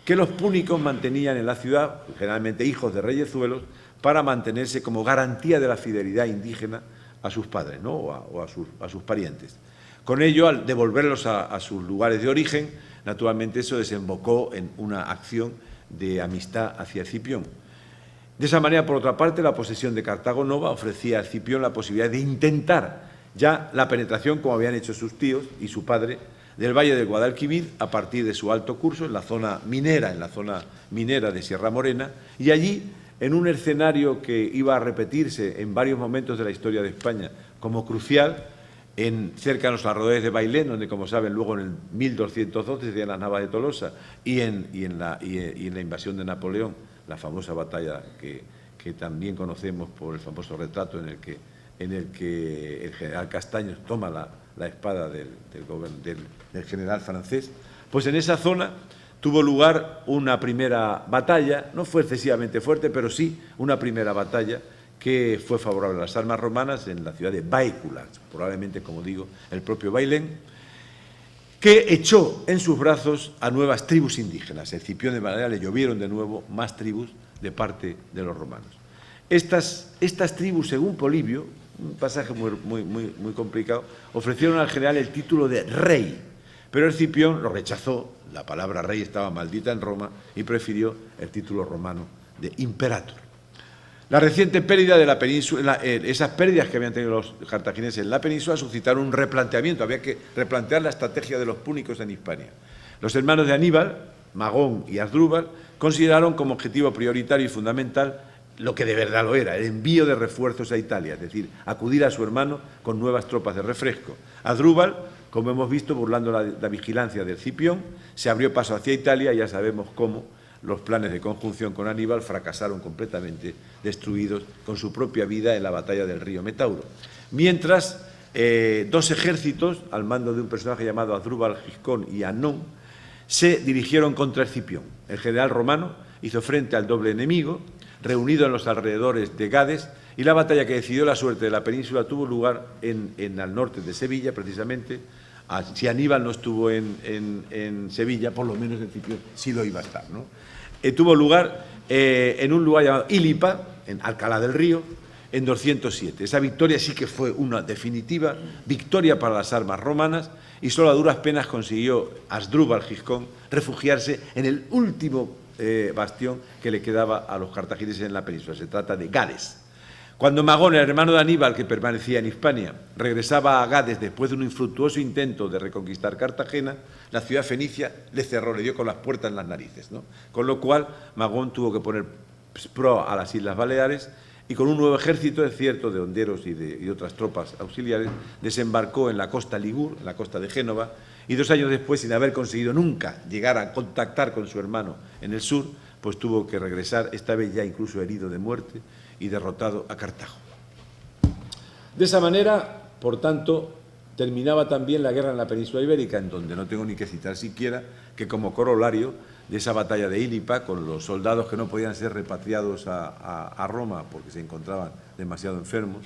que los púnicos mantenían en la ciudad, generalmente hijos de reyezuelos, para mantenerse como garantía de la fidelidad indígena a sus padres, ¿no? o a sus parientes. Con ello, al devolverlos a sus lugares de origen, naturalmente eso desembocó en una acción de amistad hacia Escipión. De esa manera, por otra parte, la posesión de Cartago Nova ofrecía a Escipión la posibilidad de intentar ya la penetración, como habían hecho sus tíos y su padre, del valle del Guadalquivir a partir de su alto curso, en la zona minera de Sierra Morena, y allí, en un escenario que iba a repetirse en varios momentos de la historia de España como crucial, cerca de los alrededores de Bailén, donde, como saben, luego en el 1212 se dieron las Navas de Tolosa, y en la invasión de Napoleón, la famosa batalla que también conocemos por el famoso retrato en el que el general Castaños toma la espada del general francés, pues en esa zona tuvo lugar una primera batalla, no fue excesivamente fuerte, pero sí una primera batalla que fue favorable a las armas romanas en la ciudad de Baécula, probablemente, como digo, el propio Bailén, que echó en sus brazos a nuevas tribus indígenas. Escipión de manera le llovieron de nuevo más tribus de parte de los romanos. Estas tribus, según Polibio, un pasaje muy complicado, ofrecieron al general el título de rey, pero Escipión lo rechazó, la palabra rey estaba maldita en Roma, y prefirió el título romano de imperator. La reciente pérdida de la península, esas pérdidas que habían tenido los cartagineses en la península suscitaron un replanteamiento, había que replantear la estrategia de los púnicos en Hispania. Los hermanos de Aníbal, Magón y Asdrúbal, consideraron como objetivo prioritario y fundamental lo que de verdad lo era, el envío de refuerzos a Italia, es decir, acudir a su hermano con nuevas tropas de refresco. Asdrúbal, como hemos visto, burlando la vigilancia de Escipión, se abrió paso hacia Italia, y ya sabemos cómo los planes de conjunción con Aníbal fracasaron completamente, destruidos con su propia vida en la batalla del río Metauro. Mientras, dos ejércitos, al mando de un personaje llamado Asdrúbal Giscón y Anón, se dirigieron contra Escipión. El general romano hizo frente al doble enemigo, reunido en los alrededores de Gades, y la batalla que decidió la suerte de la península tuvo lugar al norte de Sevilla, precisamente. Si Aníbal no estuvo en Sevilla, por lo menos Escipión sí lo iba a estar, ¿no? Tuvo lugar en un lugar llamado Ílipa, en Alcalá del Río, en 207. Esa victoria sí que fue una definitiva victoria para las armas romanas, y solo a duras penas consiguió Asdrúbal Giscón refugiarse en el último bastión que le quedaba a los cartagineses en la península. Se trata de Gades. Cuando Magón, el hermano de Aníbal, que permanecía en Hispania, regresaba a Gades después de un infructuoso intento de reconquistar Cartagena, la ciudad fenicia le cerró, le dio con las puertas en las narices, ¿no? Con lo cual, Magón tuvo que poner pro a las Islas Baleares, y con un nuevo ejército, es cierto, de honderos y otras tropas auxiliares, desembarcó en la costa Ligur, en la costa de Génova, y 2 años después, sin haber conseguido nunca llegar a contactar con su hermano en el sur, pues tuvo que regresar, esta vez ya incluso herido de muerte y derrotado, a Cartago. De esa manera, por tanto, terminaba también la guerra en la península ibérica, en donde no tengo ni que citar siquiera que, como corolario de esa batalla de Ílipa, con los soldados que no podían ser repatriados a Roma porque se encontraban demasiado enfermos,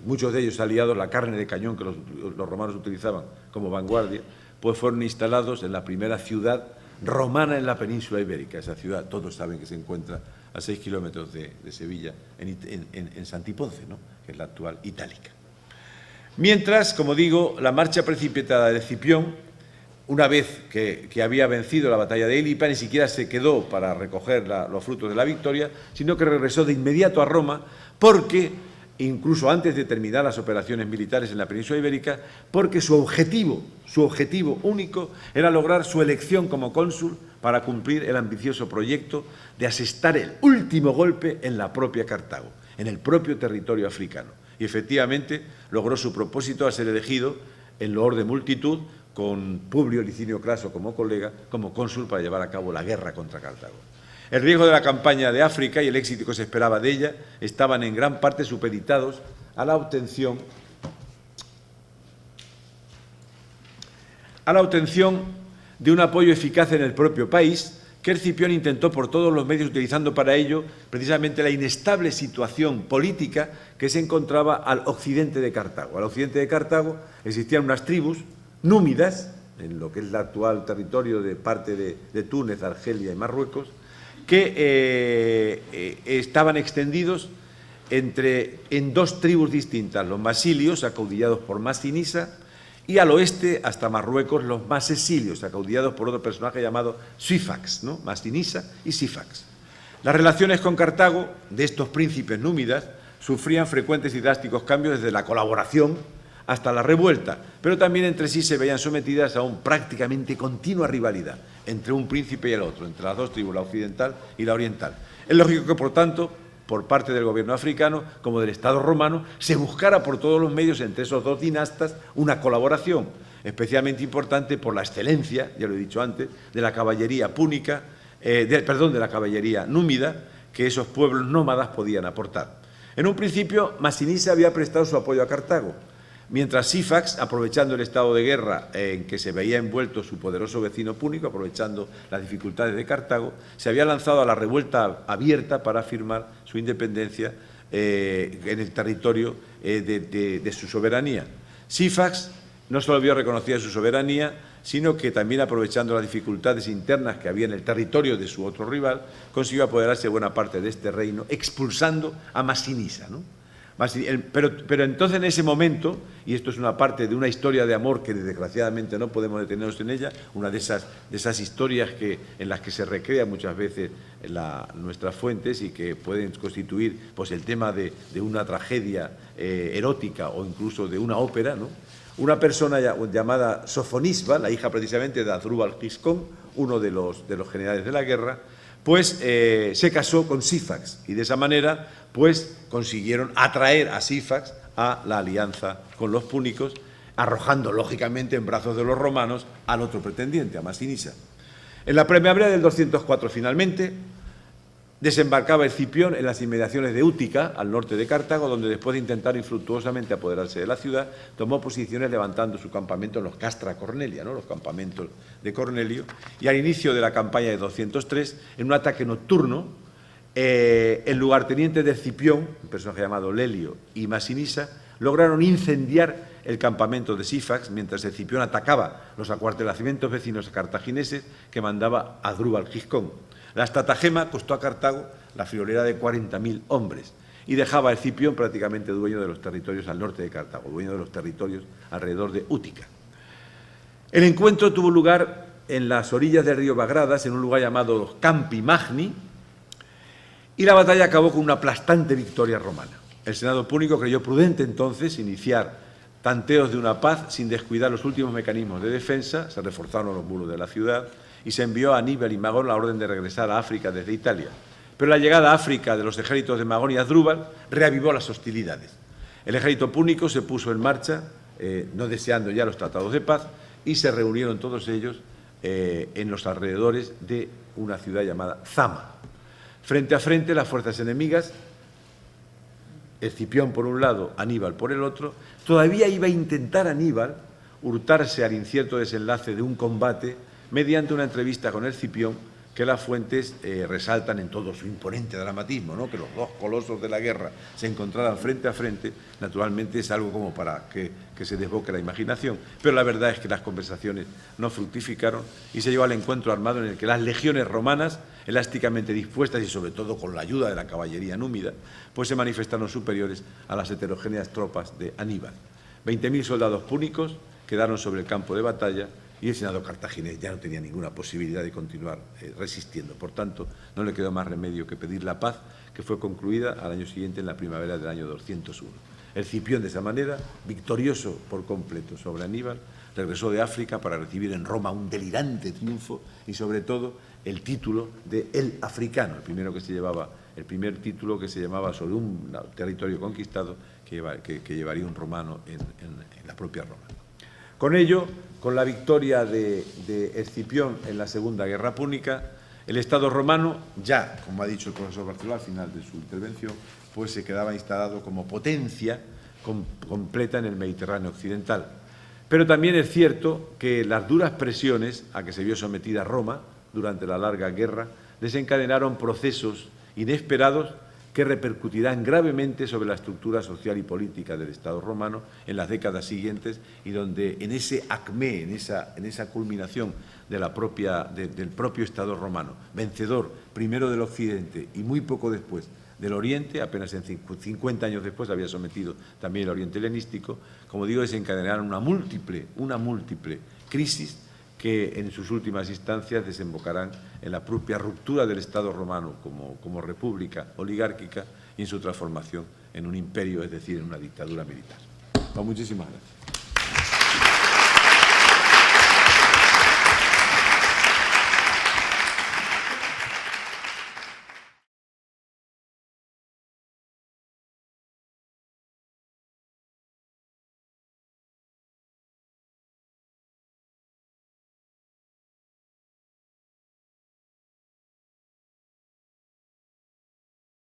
muchos de ellos aliados, la carne de cañón que los romanos utilizaban como vanguardia, pues fueron instalados en la primera ciudad romana en la península ibérica. Esa ciudad, todos saben que se encuentra a 6 kilómetros de Sevilla, en Santiponce, ¿no?, que es la actual Itálica. Mientras, como digo, la marcha precipitada de Escipión una vez que había vencido la batalla de Ilipa, ni siquiera se quedó para recoger los frutos de la victoria, sino que regresó de inmediato a Roma, porque, incluso antes de terminar las operaciones militares en la península ibérica, porque su objetivo único era lograr su elección como cónsul para cumplir el ambicioso proyecto de asestar el último golpe en la propia Cartago, en el propio territorio africano. Y efectivamente logró su propósito al ser elegido en loor de multitud, con Publio Licinio Craso como colega, como cónsul para llevar a cabo la guerra contra Cartago. El riesgo de la campaña de África y el éxito que se esperaba de ella estaban en gran parte supeditados a la obtención de un apoyo eficaz en el propio país, que Escipión intentó por todos los medios, utilizando para ello precisamente la inestable situación política que se encontraba al occidente de Cartago. Al occidente de Cartago existían unas tribus númidas, en lo que es el actual territorio de parte de Túnez, Argelia y Marruecos, que estaban extendidos en dos tribus distintas, los masilios, acaudillados por Masinisa, y al oeste, hasta Marruecos, los masesilios, acaudillados por otro personaje llamado Sífax, ¿no? Masinisa y Sífax. Las relaciones con Cartago, de estos príncipes númidas, sufrían frecuentes y drásticos cambios desde la colaboración hasta la revuelta, pero también entre sí se veían sometidas a una prácticamente continua rivalidad entre un príncipe y el otro, entre las dos tribus, la occidental y la oriental. Es lógico que, por tanto, por parte del gobierno africano como del Estado romano, se buscara por todos los medios entre esos dos dinastas una colaboración, especialmente importante por la excelencia, ya lo he dicho antes, de la caballería púnica, de la caballería númida, que esos pueblos nómadas podían aportar. En un principio, Masinisa había prestado su apoyo a Cartago, mientras Sífax, aprovechando el estado de guerra en que se veía envuelto su poderoso vecino púnico, aprovechando las dificultades de Cartago, se había lanzado a la revuelta abierta para afirmar su independencia en el territorio de su soberanía. Sífax no solo vio reconocida su soberanía, sino que también, aprovechando las dificultades internas que había en el territorio de su otro rival, consiguió apoderarse de buena parte de este reino, expulsando a Masinisa, ¿no? Pero entonces, en ese momento, y esto es una parte de una historia de amor que desgraciadamente no podemos detenernos en ella, una de esas historias en las que se recrea muchas veces nuestras fuentes y que pueden constituir pues, el tema de una tragedia erótica o incluso de una ópera, ¿no? Una persona llamada Sofonisba, la hija precisamente de Asdrúbal Giscón, uno de los generales de la guerra, pues se casó con Sífax y de esa manera pues consiguieron atraer a Sífax a la alianza con los púnicos, arrojando lógicamente en brazos de los romanos al otro pretendiente, a Masinisa. En la primavera del 204 finalmente desembarcaba Escipión en las inmediaciones de Útica, al norte de Cartago, donde después de intentar infructuosamente apoderarse de la ciudad, tomó posiciones levantando su campamento en los Castra Cornelia, ¿no? Los campamentos de Cornelio, y al inicio de la campaña de 203, en un ataque nocturno, el lugarteniente de Escipión, un personaje llamado Lelio, y Masinisa, lograron incendiar el campamento de Sífax, mientras Escipión atacaba los acuartelamientos vecinos cartagineses que mandaba Asdrúbal Giscón. La estratagema costó a Cartago la friolera de 40.000 hombres y dejaba a Escipión prácticamente dueño de los territorios al norte de Cartago, dueño de los territorios alrededor de Útica. El encuentro tuvo lugar en las orillas del río Bagradas, en un lugar llamado Campi Magni, y la batalla acabó con una aplastante victoria romana. El Senado púnico creyó prudente entonces iniciar tanteos de una paz sin descuidar los últimos mecanismos de defensa, se reforzaron los muros de la ciudad y se envió a Aníbal y Magón la orden de regresar a África desde Italia. Pero la llegada a África de los ejércitos de Magón y Asdrúbal reavivó las hostilidades. El ejército púnico se puso en marcha, no deseando ya los tratados de paz, y se reunieron todos ellos en los alrededores de una ciudad llamada Zama. Frente a frente, las fuerzas enemigas, Escipión por un lado, Aníbal por el otro, todavía iba a intentar Aníbal hurtarse al incierto desenlace de un combate mediante una entrevista con Escipión que las fuentes resaltan en todo su imponente dramatismo, ¿no? Que los dos colosos de la guerra se encontraran frente a frente, naturalmente es algo como para que se desboque la imaginación, pero la verdad es que las conversaciones no fructificaron y se llevó al encuentro armado en el que las legiones romanas, elásticamente dispuestas y sobre todo con la ayuda de la caballería númida, pues se manifestaron superiores a las heterogéneas tropas de Aníbal. 20.000 soldados púnicos quedaron sobre el campo de batalla y el Senado cartaginés ya no tenía ninguna posibilidad de continuar resistiendo. Por tanto, no le quedó más remedio que pedir la paz, que fue concluida al año siguiente, en la primavera del año 201. Escipión, de esa manera, victorioso por completo sobre Aníbal, regresó de África para recibir en Roma un delirante triunfo y, sobre todo, el título de El Africano, el primer título que se llamaba sobre un territorio conquistado que llevaría un romano en la propia Roma. Con ello, con la victoria de Escipión en la Segunda Guerra Púnica, el Estado romano, ya, como ha dicho el profesor Barceló al final de su intervención, pues se quedaba instalado como potencia completa en el Mediterráneo occidental. Pero también es cierto que las duras presiones a que se vio sometida Roma durante la larga guerra desencadenaron procesos inesperados que repercutirán gravemente sobre la estructura social y política del Estado romano en las décadas siguientes, y donde en ese acmé, en esa culminación del propio Estado romano, vencedor primero del Occidente y muy poco después del Oriente, apenas en 50 años después había sometido también el Oriente helenístico, como digo, desencadenaron una múltiple crisis que en sus últimas instancias desembocarán en la propia ruptura del Estado romano como república oligárquica y en su transformación en un imperio, es decir, en una dictadura militar. Muchísimas gracias.